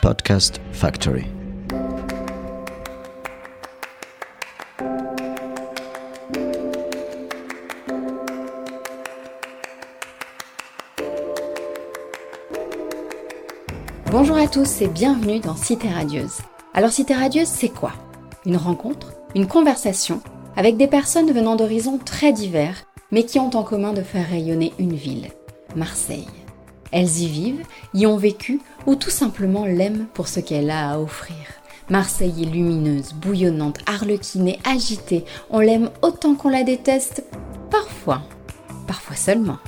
Podcast Factory. Bonjour à tous et bienvenue dans Cité Radieuse. Alors Cité Radieuse, c'est quoi ? Une rencontre, une conversation avec des personnes venant d'horizons très divers, mais qui ont en commun de faire rayonner une ville, Marseille. Elles y vivent, y ont vécu ou tout simplement l'aiment pour ce qu'elle a à offrir. Marseille est lumineuse, bouillonnante, arlequinée, agitée. On l'aime autant qu'on la déteste, parfois seulement.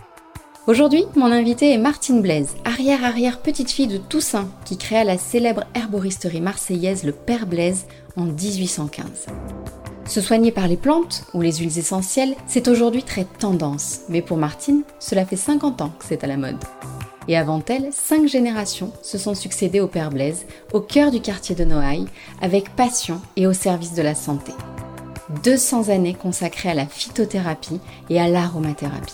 Aujourd'hui, mon invitée est Martine Blaise, arrière-petite-fille de Toussaint, qui créa la célèbre herboristerie marseillaise Le Père Blaise en 1815. Se soigner par les plantes ou les huiles essentielles, c'est aujourd'hui très tendance. Mais pour Martine, cela fait 50 ans que c'est à la mode. Et avant elle, 5 générations se sont succédées au Père Blaise, au cœur du quartier de Noailles, avec passion et au service de la santé. 200 années consacrées à la phytothérapie et à l'aromathérapie.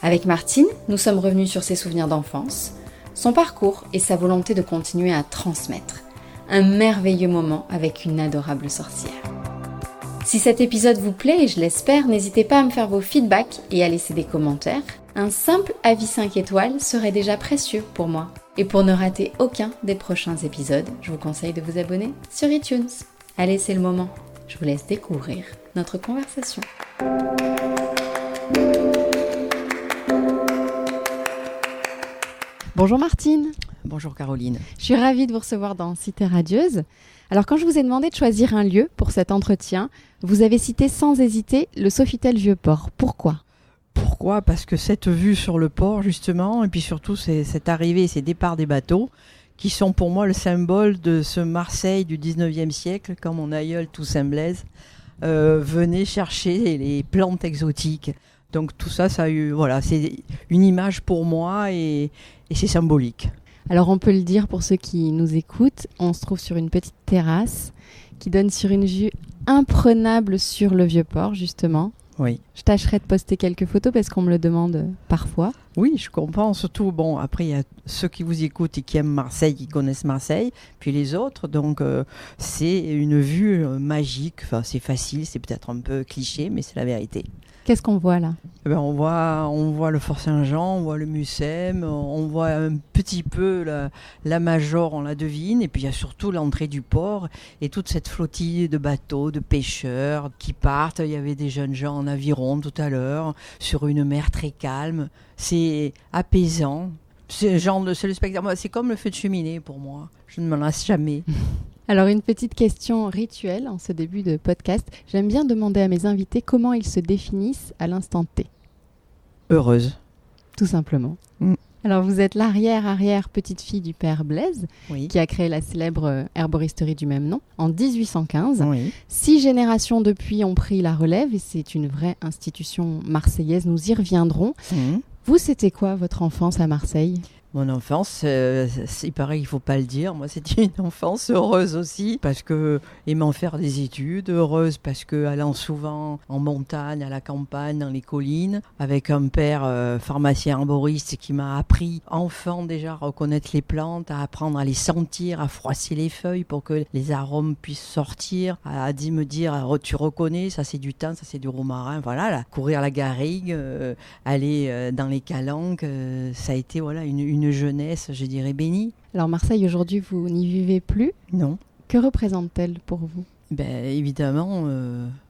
Avec Martine, nous sommes revenus sur ses souvenirs d'enfance, son parcours et sa volonté de continuer à transmettre. Un merveilleux moment avec une adorable sorcière. Si cet épisode vous plaît, et je l'espère, n'hésitez pas à me faire vos feedbacks et à laisser des commentaires. Un simple avis 5 étoiles serait déjà précieux pour moi. Et pour ne rater aucun des prochains épisodes, je vous conseille de vous abonner sur iTunes. Allez, c'est le moment. Je vous laisse découvrir notre conversation. Bonjour Martine. Bonjour Caroline. Je suis ravie de vous recevoir dans Cité Radieuse. Alors quand je vous ai demandé de choisir un lieu pour cet entretien, vous avez cité sans hésiter le Sofitel Vieux-Port. Pourquoi ? Pourquoi ? Parce que cette vue sur le port justement, et puis surtout cette arrivée et ces départs des bateaux, qui sont pour moi le symbole de ce Marseille du 19e siècle, quand mon aïeul Toussaint Blaise venait chercher les plantes exotiques. Donc tout ça, c'est une image pour moi et c'est symbolique. Alors on peut le dire pour ceux qui nous écoutent, on se trouve sur une petite terrasse qui donne sur une vue imprenable sur le Vieux-Port justement. Oui. Je tâcherai de poster quelques photos parce qu'on me le demande parfois. Oui, je comprends. Surtout, après, il y a ceux qui vous écoutent et qui aiment Marseille, qui connaissent Marseille, puis les autres. Donc, c'est une vue magique. Enfin, c'est facile, c'est peut-être un peu cliché, mais c'est la vérité. Qu'est-ce qu'on voit là ? On voit le Fort Saint-Jean, on voit le Mucem, on voit un petit peu la Major, on la devine, et puis il y a surtout l'entrée du port et toute cette flottille de bateaux, de pêcheurs qui partent. Il y avait des jeunes gens en aviron tout à l'heure, sur une mer très calme. C'est apaisant. C'est le spectacle. C'est comme le feu de cheminée pour moi. Je ne m'en lasse jamais. Alors une petite question rituelle en ce début de podcast. J'aime bien demander à mes invités comment ils se définissent à l'instant T. Heureuse. Tout simplement. Alors vous êtes l'arrière-petite-fille du Père Blaise, oui, qui a créé la célèbre herboristerie du même nom en 1815. Oui. 6 générations depuis ont pris la relève et c'est une vraie institution marseillaise, nous y reviendrons. Vous, c'était quoi votre enfance à Marseille ? Mon enfance, il paraît qu'il ne faut pas le dire. Moi, c'était une enfance heureuse aussi, parce que aimant faire des études, heureuse parce que allant souvent en montagne, à la campagne, dans les collines, avec un père pharmacien herboriste qui m'a appris, enfant déjà, à reconnaître les plantes, à apprendre à les sentir, à froisser les feuilles pour que les arômes puissent sortir, à me dire, tu reconnais, ça c'est du thym, ça c'est du romarin, voilà, là, courir la garrigue, aller dans les calanques, ça a été une jeunesse, je dirais, bénie. Alors Marseille, aujourd'hui, vous n'y vivez plus ? Non. Que représente-t-elle pour vous ? Évidemment,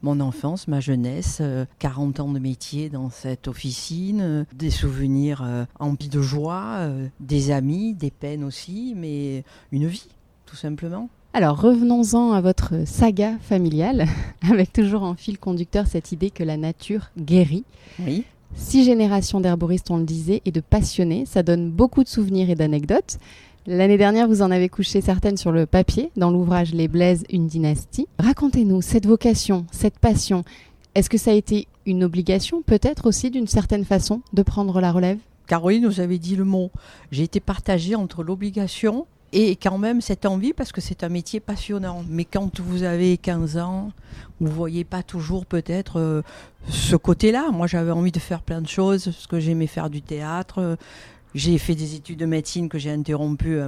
mon enfance, ma jeunesse, 40 ans de métier dans cette officine, des souvenirs emplis de joie, des amis, des peines aussi, mais une vie, tout simplement. Alors revenons-en à votre saga familiale, avec toujours en fil conducteur cette idée que la nature guérit. Oui. 6 générations d'herboristes, on le disait, et de passionnés. Ça donne beaucoup de souvenirs et d'anecdotes. L'année dernière, vous en avez couché certaines sur le papier, dans l'ouvrage Les Blaise, une dynastie. Racontez-nous cette vocation, cette passion. Est-ce que ça a été une obligation, peut-être aussi d'une certaine façon, de prendre la relève ? Caroline, vous avez dit le mot. J'ai été partagée entre l'obligation et quand même cette envie, parce que c'est un métier passionnant. Mais quand vous avez 15 ans, vous ne voyez pas toujours peut-être ce côté-là. Moi, j'avais envie de faire plein de choses, parce que j'aimais faire du théâtre. J'ai fait des études de médecine que j'ai interrompues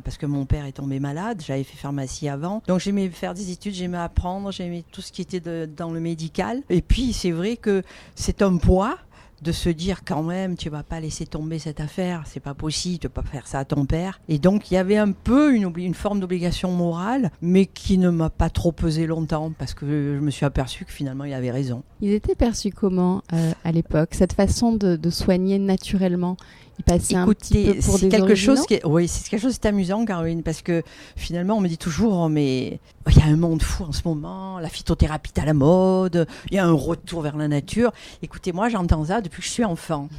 parce que mon père est tombé malade. J'avais fait pharmacie avant. Donc j'aimais faire des études, j'aimais apprendre, j'aimais tout ce qui était dans le médical. Et puis c'est vrai que c'est un poids de se dire quand même, tu vas pas laisser tomber cette affaire, c'est pas possible, tu peux pas faire ça à ton père. Et donc il y avait un peu une forme d'obligation morale, mais qui ne m'a pas trop pesé longtemps, parce que je me suis aperçu que finalement il avait raison. Ils étaient perçus comment à l'époque, cette façon de soigner naturellement? Il passait un petit peu pour des originaux. Oui, c'est quelque chose d'amusant, Caroline, parce que finalement, on me dit toujours, oh, mais il y a un monde fou en ce moment, la phytothérapie est à la mode, il y a un retour vers la nature. Écoutez, moi, j'entends ça depuis que je suis enfant.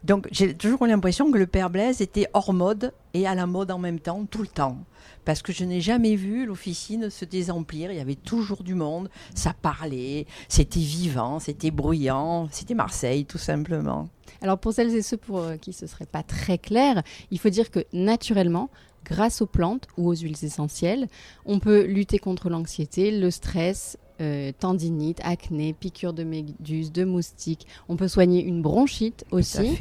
Donc, j'ai toujours l'impression que le père Blaise était hors mode et à la mode en même temps, tout le temps. Parce que je n'ai jamais vu l'officine se désemplir, il y avait toujours du monde, ça parlait, c'était vivant, c'était bruyant, c'était Marseille, tout simplement. Alors pour celles et ceux pour qui ce ne serait pas très clair, il faut dire que naturellement, grâce aux plantes ou aux huiles essentielles, on peut lutter contre l'anxiété, le stress, tendinite, acné, piqûres de méduses, de moustiques. On peut soigner une bronchite aussi,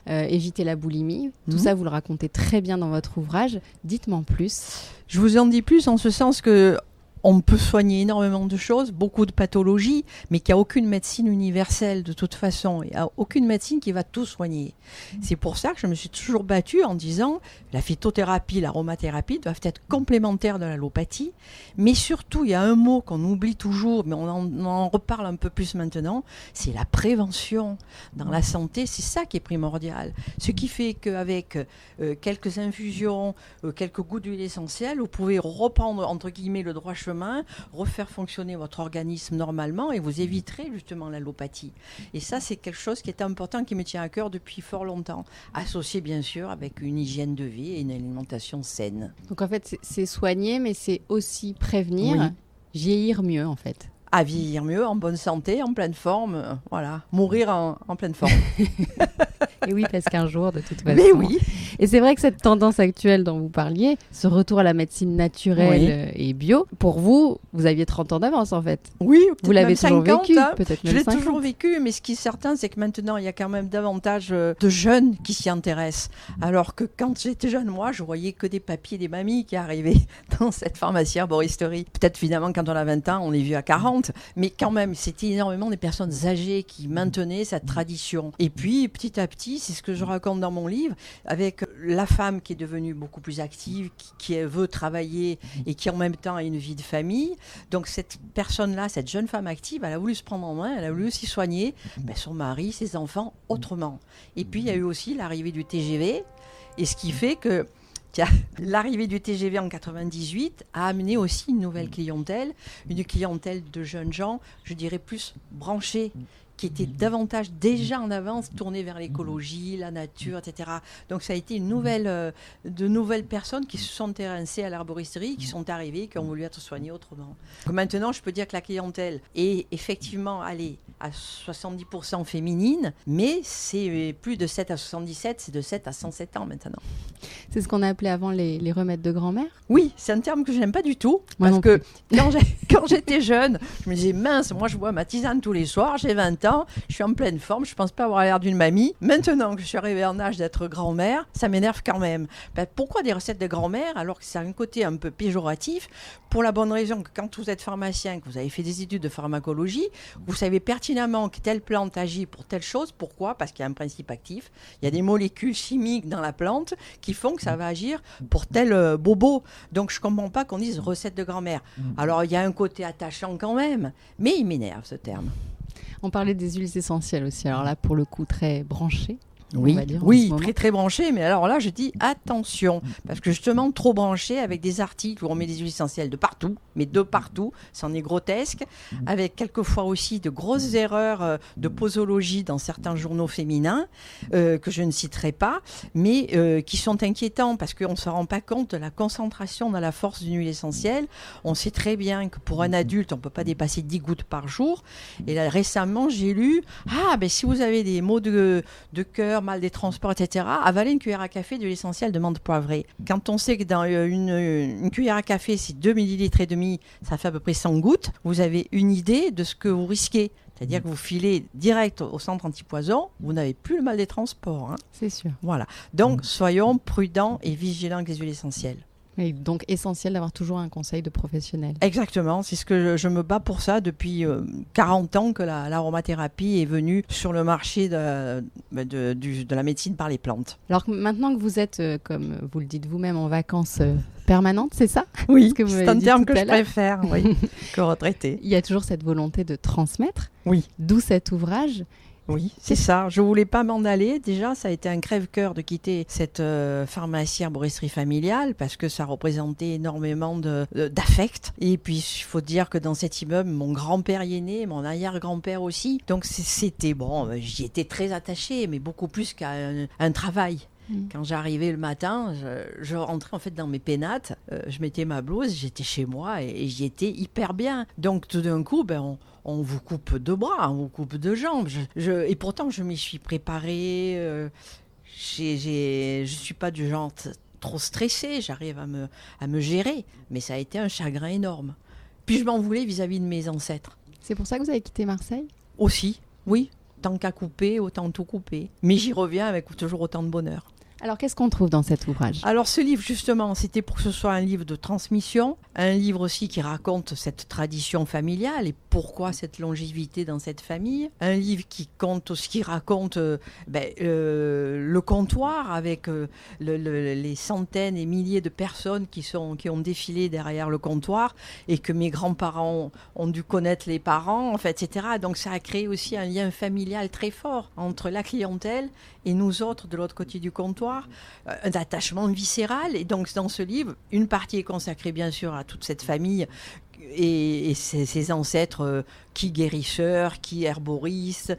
éviter la boulimie. Tout ça, vous le racontez très bien dans votre ouvrage. Dites-moi en plus. Je vous en dis plus en ce sens que on peut soigner énormément de choses, beaucoup de pathologies, mais qu'il n'y a aucune médecine universelle de toute façon. Il n'y a aucune médecine qui va tout soigner. C'est pour ça que je me suis toujours battue en disant la phytothérapie, l'aromathérapie doivent être complémentaires de l'allopathie. Mais surtout, il y a un mot qu'on oublie toujours, mais on en reparle un peu plus maintenant, c'est la prévention. Dans la santé, c'est ça qui est primordial. Ce qui fait qu'avec quelques infusions, quelques gouttes d'huile essentielle, vous pouvez reprendre, entre guillemets, le droit chemin, refaire fonctionner votre organisme normalement et vous éviterez justement l'allopathie. Et ça, c'est quelque chose qui est important, qui me tient à cœur depuis fort longtemps, associé bien sûr avec une hygiène de vie et une alimentation saine. Donc en fait, c'est soigner, mais c'est aussi prévenir, vieillir mieux en fait. À vieillir mieux, en bonne santé, en pleine forme, voilà, mourir en pleine forme. Et oui, parce qu'un jour, de toute façon. Mais oui. Et c'est vrai que cette tendance actuelle dont vous parliez, ce retour à la médecine naturelle et bio, pour vous, vous aviez 30 ans d'avance en fait. Oui, vous l'avez toujours 50, vécu, hein. peut-être même 50. Je l'ai 50. toujours vécu, mais ce qui est certain, c'est que maintenant, il y a quand même davantage de jeunes qui s'y intéressent. Alors que quand j'étais jeune, moi, je voyais que des papiers, des mamies qui arrivaient dans cette pharmacie herboristerie. Peut-être finalement, quand on a 20 ans, on est vieux à 40, mais quand même, c'était énormément des personnes âgées qui maintenaient cette tradition. Et puis, petit à petit, c'est ce que je raconte dans mon livre, avec la femme qui est devenue beaucoup plus active, qui veut travailler et qui en même temps a une vie de famille. Donc cette personne-là, cette jeune femme active, elle a voulu se prendre en main, elle a voulu aussi soigner son mari, ses enfants autrement. Et puis il y a eu aussi l'arrivée du TGV, et ce qui fait que l'arrivée du TGV en 98 a amené aussi une nouvelle clientèle, une clientèle de jeunes gens, je dirais plus branchés, qui étaient davantage déjà en avance tournés vers l'écologie, la nature, etc. Donc ça a été de nouvelles personnes qui se sont intéressées à l'herboristerie, qui sont arrivées, qui ont voulu être soignées autrement. Donc maintenant, je peux dire que la clientèle est effectivement allée à 70% féminine, mais c'est plus de 7 à 77, c'est de 7 à 107 ans maintenant. C'est ce qu'on appelait avant les remèdes de grand-mère ? Oui, c'est un terme que je n'aime pas du tout, Moi parce que quand j'étais jeune, je me disais, mince, moi je bois ma tisane tous les soirs, j'ai 20 ans, je suis en pleine forme, je ne pense pas avoir l'air d'une mamie. Maintenant que je suis arrivée en âge d'être grand-mère, ça m'énerve quand même. Pourquoi des recettes de grand-mère alors que c'est un côté un peu péjoratif ? Pour la bonne raison que quand vous êtes pharmacien, que vous avez fait des études de pharmacologie, vous savez pertinemment que telle plante agit pour telle chose. Pourquoi ? Parce qu'il y a un principe actif. Il y a des molécules chimiques dans la plante qui font que ça va agir pour tel bobo. Donc je ne comprends pas qu'on dise recette de grand-mère. Alors il y a un côté attachant quand même, mais il m'énerve ce terme. On parlait des huiles essentielles aussi. Alors là, pour le coup, très branché. Oui, on va dire, oui, très très branché, mais alors là je dis attention, parce que justement trop branché avec des articles où on met des huiles essentielles de partout, mais de partout, c'en est grotesque, avec quelquefois aussi de grosses erreurs de posologie dans certains journaux féminins, que je ne citerai pas, mais qui sont inquiétants, parce qu'on ne se rend pas compte de la concentration dans la force d'une huile essentielle. On sait très bien que pour un adulte, on ne peut pas dépasser 10 gouttes par jour, et là récemment j'ai lu, si vous avez des maux de cœur, mal des transports, etc., avaler une cuillère à café d'huile essentielle de menthe poivrée. Quand on sait que dans une cuillère à café, c'est 2,5 ml, ça fait à peu près 100 gouttes, vous avez une idée de ce que vous risquez. C'est-à-dire que vous filez direct au centre antipoison, vous n'avez plus le mal des transports. C'est sûr. Voilà. Donc, soyons prudents et vigilants avec les huiles essentielles. Et donc, essentiel d'avoir toujours un conseil de professionnel. Exactement, c'est ce que je me bats pour ça depuis 40 ans que l'aromathérapie est venue sur le marché de la médecine par les plantes. Alors maintenant que vous êtes, comme vous le dites vous-même, en vacances permanentes, c'est ça? Oui, c'est un terme que je préfère, oui, que retraité. Il y a toujours cette volonté de transmettre, oui. D'où cet ouvrage. Oui, c'est ça. Je voulais pas m'en aller. Déjà, ça a été un crève-cœur de quitter cette pharmacie arboristerie familiale parce que ça représentait énormément d'affect. Et puis, il faut dire que dans cet immeuble, mon grand-père y est né, mon arrière-grand-père aussi. Donc, c'était bon, j'y étais très attachée, mais beaucoup plus qu'à un travail. Quand j'arrivais le matin, je rentrais en fait dans mes pénates, je mettais ma blouse, j'étais chez moi et j'y étais hyper bien. Donc tout d'un coup, on vous coupe de bras, on vous coupe de jambes. Et pourtant, je m'y suis préparée. Je suis pas du genre trop stressée, j'arrive à me gérer. Mais ça a été un chagrin énorme. Puis je m'en voulais vis-à-vis de mes ancêtres. C'est pour ça que vous avez quitté Marseille ? Aussi, oui. Tant qu'à couper, autant tout couper. Mais j'y reviens avec toujours autant de bonheur. Alors, qu'est-ce qu'on trouve dans cet ouvrage ? Alors, ce livre, justement, c'était pour que ce soit un livre de transmission, un livre aussi qui raconte cette tradition familiale et pourquoi cette longévité dans cette famille, un livre qui raconte le comptoir avec les centaines et milliers de personnes qui ont défilé derrière le comptoir et que mes grands-parents ont dû connaître les parents, en fait, etc. Donc, ça a créé aussi un lien familial très fort entre la clientèle et nous autres de l'autre côté du comptoir. Un attachement viscéral. Et donc, dans ce livre, une partie est consacrée, bien sûr, à toute cette famille et ses ancêtres qui guérisseurs, qui herboristes,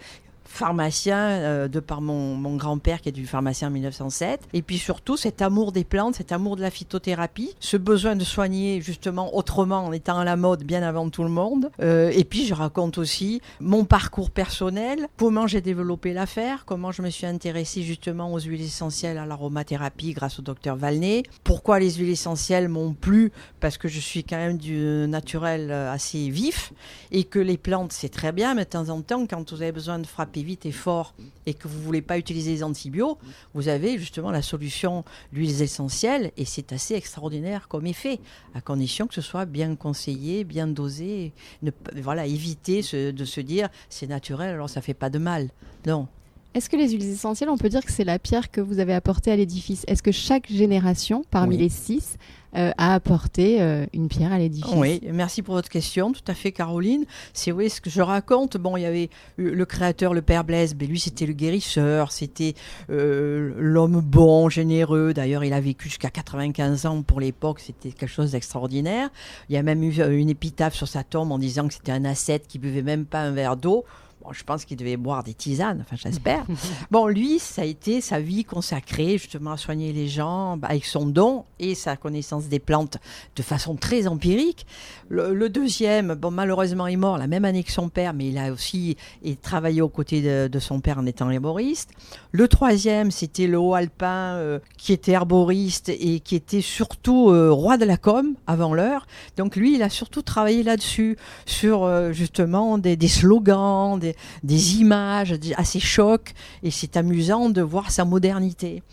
pharmacien, de par mon grand-père qui est du pharmacien en 1907. Et puis surtout, cet amour des plantes, cet amour de la phytothérapie, ce besoin de soigner justement autrement en étant à la mode bien avant tout le monde. Et puis je raconte aussi mon parcours personnel, comment j'ai développé l'affaire, comment je me suis intéressée justement aux huiles essentielles, à l'aromathérapie grâce au docteur Valnet. Pourquoi les huiles essentielles m'ont plu ? Parce que je suis quand même du naturel assez vif et que les plantes, c'est très bien, mais de temps en temps, quand vous avez besoin de frapper vite et fort et que vous ne voulez pas utiliser les antibiotiques, vous avez justement la solution d'huiles essentielles et c'est assez extraordinaire comme effet, à condition que ce soit bien conseillé, bien dosé. Éviter de se dire c'est naturel alors ça ne fait pas de mal. Non. Est-ce que les huiles essentielles, on peut dire que c'est la pierre que vous avez apportée à l'édifice ? Est-ce que chaque génération, parmi les 6, a apporté une pierre à l'édifice ? Oui, merci pour votre question. Tout à fait, Caroline. C'est oui, ce que je raconte. Bon, il y avait le créateur, le père Blaise. Mais lui, c'était le guérisseur. C'était l'homme bon, généreux. D'ailleurs, il a vécu jusqu'à 95 ans pour l'époque. C'était quelque chose d'extraordinaire. Il y a même eu une épitaphe sur sa tombe en disant que c'était un ascète qui buvait même pas un verre d'eau. Bon, je pense qu'il devait boire des tisanes, enfin j'espère. Bon, lui, ça a été sa vie consacrée justement à soigner les gens avec son don et sa connaissance des plantes de façon très empirique. Le deuxième, bon, malheureusement, est mort la même année que son père, mais il a aussi travaillé aux côtés de son père en étant herboriste. Le troisième, c'était le Haut-Alpin qui était herboriste et qui était surtout roi de la com avant l'heure. Donc lui, il a surtout travaillé là-dessus, sur justement des slogans, des images assez chocs, et c'est amusant de voir sa modernité.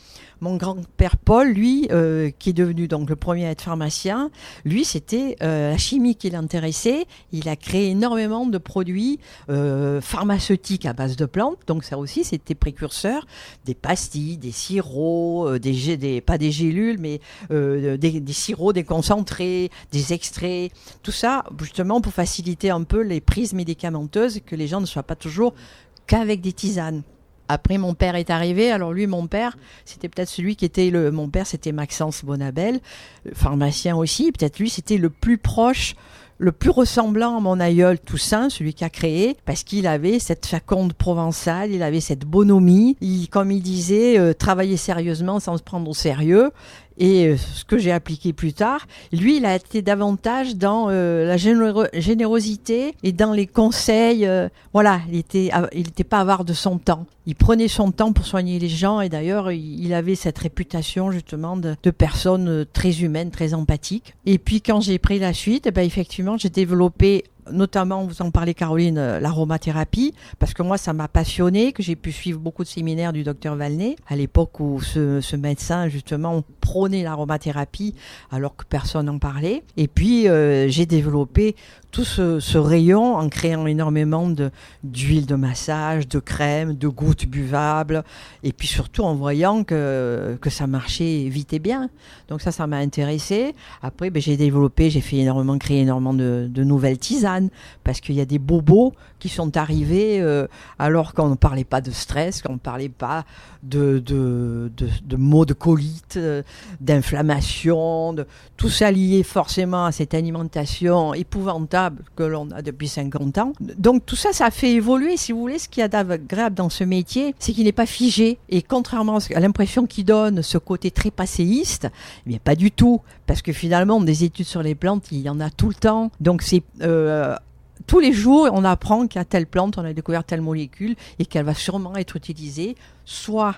Mon grand-père Paul, lui, qui est devenu donc le premier à être pharmacien, lui, c'était la chimie qui l'intéressait. Il a créé énormément de produits pharmaceutiques à base de plantes. Donc ça aussi, c'était précurseur. Des pastilles, des sirops, pas des gélules, mais des sirops, des concentrés, des extraits. Tout ça, justement, pour faciliter un peu les prises médicamenteuses, que les gens ne soient pas toujours qu'avec des tisanes. Après, mon père est arrivé. Alors lui, mon père, c'était peut-être celui qui était mon père, c'était Maxence Bonabel, pharmacien aussi. Peut-être lui, c'était le plus proche, le plus ressemblant à mon aïeul Toussaint, celui qui a créé, parce qu'il avait cette faconde provençale, il avait cette bonhomie. Comme il disait, travailler sérieusement sans se prendre au sérieux. Et ce que j'ai appliqué plus tard, lui, il a été davantage dans la générosité et dans les conseils. Il était pas avare de son temps. Il prenait son temps pour soigner les gens et d'ailleurs, il avait cette réputation justement de personne très humaine, très empathique. Et puis quand j'ai pris la suite, effectivement, j'ai développé notamment, vous en parlez Caroline, l'aromathérapie, parce que moi ça m'a passionnée, que j'ai pu suivre beaucoup de séminaires du docteur Valnet, à l'époque où ce médecin justement prônait l'aromathérapie alors que personne n'en parlait. Et puis j'ai développé tout ce rayon en créant énormément d'huile de massage, de crème, de gouttes buvables, et puis surtout en voyant que ça marchait vite et bien. Donc ça m'a intéressée. Après, j'ai créé énormément de nouvelles tisanes, parce qu'il y a des bobos qui sont arrivés alors qu'on ne parlait pas de stress, qu'on ne parlait pas de maux de colite, d'inflammation, tout ça lié forcément à cette alimentation épouvantable que l'on a depuis 50 ans. Donc tout ça a fait évoluer, si vous voulez. Ce qu'il y a d'agréable dans ce métier, c'est qu'il n'est pas figé. Et contrairement à l'impression qu'il donne, ce côté très passéiste, eh bien pas du tout. Parce que finalement, des études sur les plantes, il y en a tout le temps. Donc c'est... tous les jours, on apprend qu'à telle plante, on a découvert telle molécule et qu'elle va sûrement être utilisée soit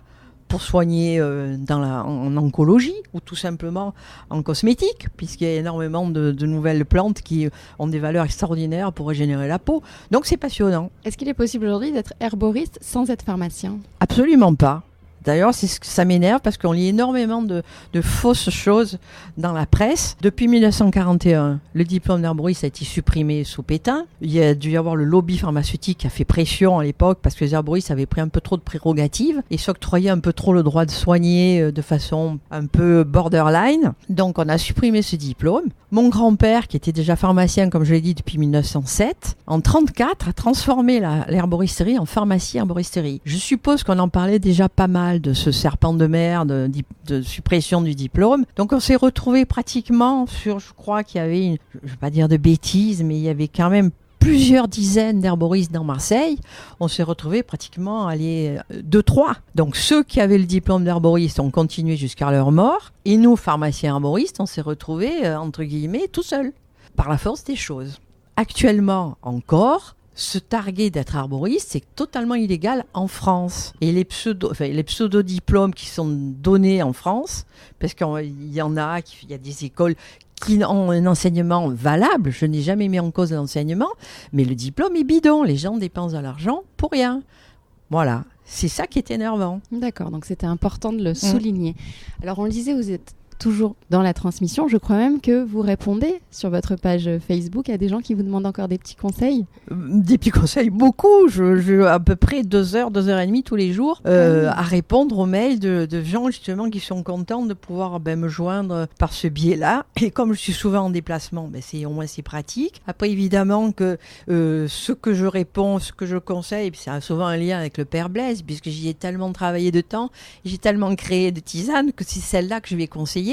pour soigner en oncologie ou tout simplement en cosmétique, puisqu'il y a énormément de nouvelles plantes qui ont des valeurs extraordinaires pour régénérer la peau. Donc c'est passionnant. Est-ce qu'il est possible aujourd'hui d'être herboriste sans être pharmacien ? Absolument pas. D'ailleurs, ça m'énerve parce qu'on lit énormément de fausses choses dans la presse. Depuis 1941, le diplôme d'herboriste a été supprimé sous Pétain. Il y a dû y avoir le lobby pharmaceutique qui a fait pression à l'époque parce que les herboristes avaient pris un peu trop de prérogatives et s'octroyaient un peu trop le droit de soigner de façon un peu borderline. Donc, on a supprimé ce diplôme. Mon grand-père, qui était déjà pharmacien, comme je l'ai dit, depuis 1907, en 1934, a transformé l'herboristerie en pharmacie-herboristerie. Je suppose qu'on en parlait déjà pas mal de ce serpent de mer, de suppression du diplôme. Donc on s'est retrouvé pratiquement sur, je crois qu'il y avait, je ne vais pas dire de bêtises, mais il y avait quand même plusieurs dizaines d'herboristes dans Marseille. On s'est retrouvé pratiquement à aller 2-3. Donc ceux qui avaient le diplôme d'herboriste ont continué jusqu'à leur mort. Et nous, pharmaciens herboristes, on s'est retrouvés, entre guillemets, tout seuls, par la force des choses. Actuellement encore, se targuer d'être arboriste, c'est totalement illégal en France. Et les pseudo-diplômes qui sont donnés en France, parce qu'il y en a, il y a des écoles qui ont un enseignement valable, je n'ai jamais mis en cause l'enseignement, mais le diplôme est bidon, les gens dépensent de l'argent pour rien. Voilà, c'est ça qui est énervant. D'accord, donc c'était important de le souligner. Alors on le disait, vous êtes toujours dans la transmission, je crois même que vous répondez sur votre page Facebook à des gens qui vous demandent encore des petits conseils. Des petits conseils, beaucoup. Je à peu près 2 heures, 2 heures et demie tous les jours à répondre aux mails de gens justement qui sont contents de pouvoir me joindre par ce biais-là. Et comme je suis souvent en déplacement, au moins c'est pratique. Après évidemment que ce que je réponds, ce que je conseille, ça a souvent un lien avec le Père Blaise, puisque j'y ai tellement travaillé de temps, j'ai tellement créé de tisanes que c'est celle-là que je vais conseiller.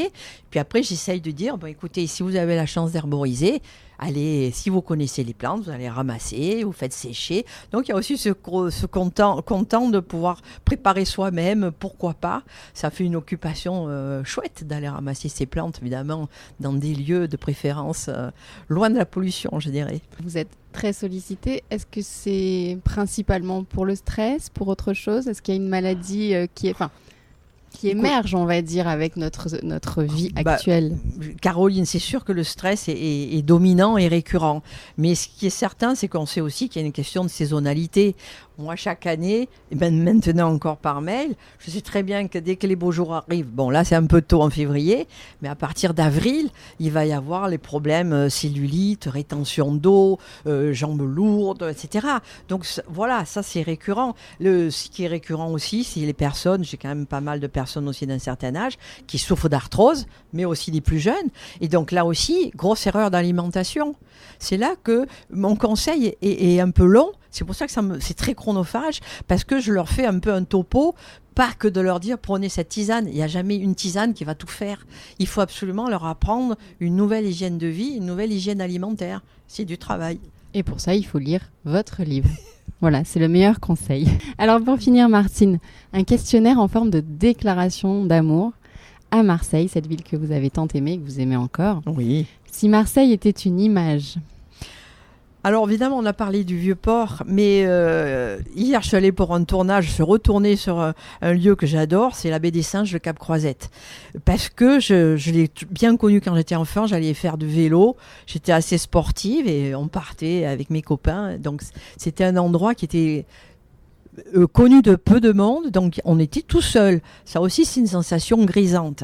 Puis après, j'essaye de dire, écoutez, si vous avez la chance d'herboriser, allez, si vous connaissez les plantes, vous allez ramasser, vous faites sécher. Donc, il y a aussi ce content de pouvoir préparer soi-même, pourquoi pas. Ça fait une occupation chouette d'aller ramasser ces plantes, évidemment, dans des lieux de préférence loin de la pollution, je dirais. Vous êtes très sollicité. Est-ce que c'est principalement pour le stress, pour autre chose ? Est-ce qu'il y a une maladie qui émerge, on va dire, avec notre vie actuelle. Caroline, c'est sûr que le stress est dominant et récurrent. Mais ce qui est certain, c'est qu'on sait aussi qu'il y a une question de saisonnalité. Moi, chaque année, et maintenant encore par mail, je sais très bien que dès que les beaux jours arrivent, là c'est un peu tôt en février, mais à partir d'avril, il va y avoir les problèmes cellulite, rétention d'eau, jambes lourdes, etc. Donc voilà, ça c'est récurrent. Ce qui est récurrent aussi, c'est les personnes, j'ai quand même pas mal de personnes aussi d'un certain âge, qui souffrent d'arthrose, mais aussi des plus jeunes. Et donc là aussi, grosse erreur d'alimentation. C'est là que mon conseil est un peu long. C'est pour ça que c'est très chronophage, parce que je leur fais un peu un topo, pas que de leur dire prenez cette tisane. Il n'y a jamais une tisane qui va tout faire. Il faut absolument leur apprendre une nouvelle hygiène de vie, une nouvelle hygiène alimentaire. C'est du travail. Et pour ça, il faut lire votre livre. Voilà, c'est le meilleur conseil. Alors pour finir, Martine, un questionnaire en forme de déclaration d'amour à Marseille, cette ville que vous avez tant aimée, que vous aimez encore. Oui. Si Marseille était une image... Alors évidemment, on a parlé du Vieux-Port, mais hier je suis allée pour un tournage, je suis retournée sur un lieu que j'adore, c'est la baie des Singes, le Cap Croisette. Parce que je l'ai bien connu quand j'étais enfant, j'allais faire du vélo, j'étais assez sportive et on partait avec mes copains. Donc c'était un endroit qui était connu de peu de monde, donc on était tout seul. Ça aussi, c'est une sensation grisante.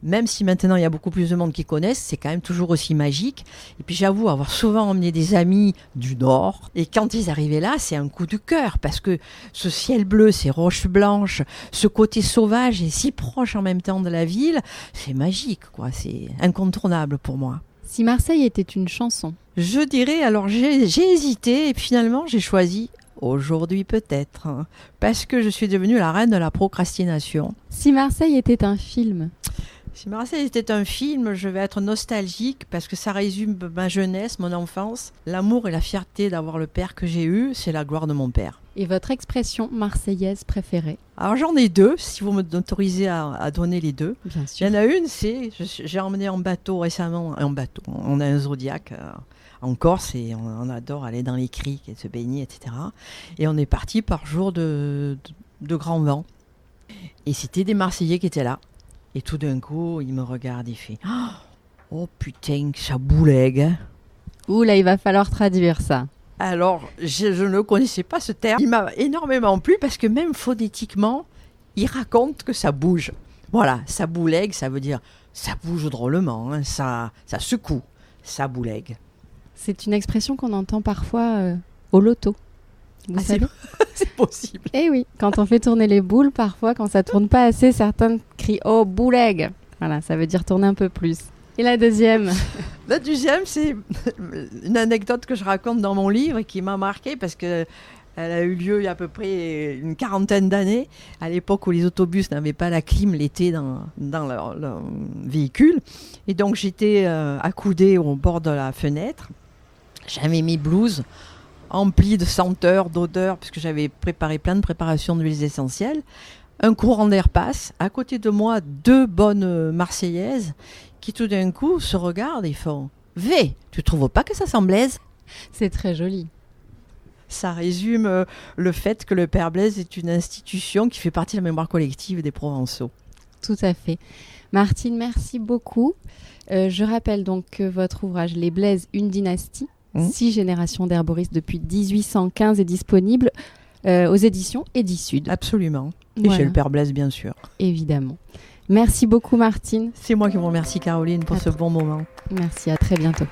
Même si maintenant il y a beaucoup plus de monde qui connaissent, c'est quand même toujours aussi magique. Et puis j'avoue avoir souvent emmené des amis du Nord. Et quand ils arrivaient là, c'est un coup de cœur parce que ce ciel bleu, ces roches blanches, ce côté sauvage et si proche en même temps de la ville, c'est magique, quoi. C'est incontournable pour moi. Si Marseille était une chanson? Je dirais, alors j'ai hésité et finalement j'ai choisi Aujourd'hui peut-être, hein, parce que je suis devenue la reine de la procrastination. Si Marseille était un film? Si Marseille était un film, je vais être nostalgique parce que ça résume ma jeunesse, mon enfance. L'amour et la fierté d'avoir le père que j'ai eu, c'est la gloire de mon père. Et votre expression marseillaise préférée? Alors j'en ai deux, si vous m'autorisez à donner les deux. Bien sûr. Il y en a une, j'ai emmené en bateau récemment, on a un Zodiac en Corse et on adore aller dans les criques et se baigner, etc. Et on est parti par jour de grand vent. Et c'était des Marseillais qui étaient là. Et tout d'un coup, il me regarde et fait « Oh putain, que ça boulègue !» Ouh là, il va falloir traduire ça. Alors, je ne connaissais pas ce terme. Il m'a énormément plu parce que même phonétiquement, il raconte que ça bouge. Voilà, ça boulègue, ça veut dire ça bouge drôlement, hein, ça secoue, ça boulègue. C'est une expression qu'on entend parfois au loto. Vous savez ? C'est possible. Eh oui, quand on fait tourner les boules, parfois, quand ça tourne pas assez, certains crient « Oh, bouleg !» Voilà, ça veut dire tourner un peu plus. Et la deuxième? La deuxième, c'est une anecdote que je raconte dans mon livre et qui m'a marquée parce que elle a eu lieu il y a à peu près une quarantaine d'années, à l'époque où les autobus n'avaient pas la clim l'été dans leur véhicule. Et donc j'étais accoudée au bord de la fenêtre. J'avais mes blouses emplies de senteurs, d'odeurs, puisque j'avais préparé plein de préparations d'huiles essentielles. Un courant d'air passe. À côté de moi, deux bonnes Marseillaises qui tout d'un coup se regardent et font « V, tu trouves pas que ça sent Blaise ?» C'est très joli. Ça résume le fait que le Père Blaise est une institution qui fait partie de la mémoire collective des Provençaux. Tout à fait. Martine, merci beaucoup. Je rappelle donc que votre ouvrage « Les Blaises, une dynastie », 6 générations d'herboristes depuis 1815 est disponible aux éditions Edisud. Absolument. Et voilà. chez le Père Blaise, bien sûr. Évidemment. Merci beaucoup, Martine. C'est moi qui vous remercie, Caroline, pour ce bon moment. Merci, à très bientôt.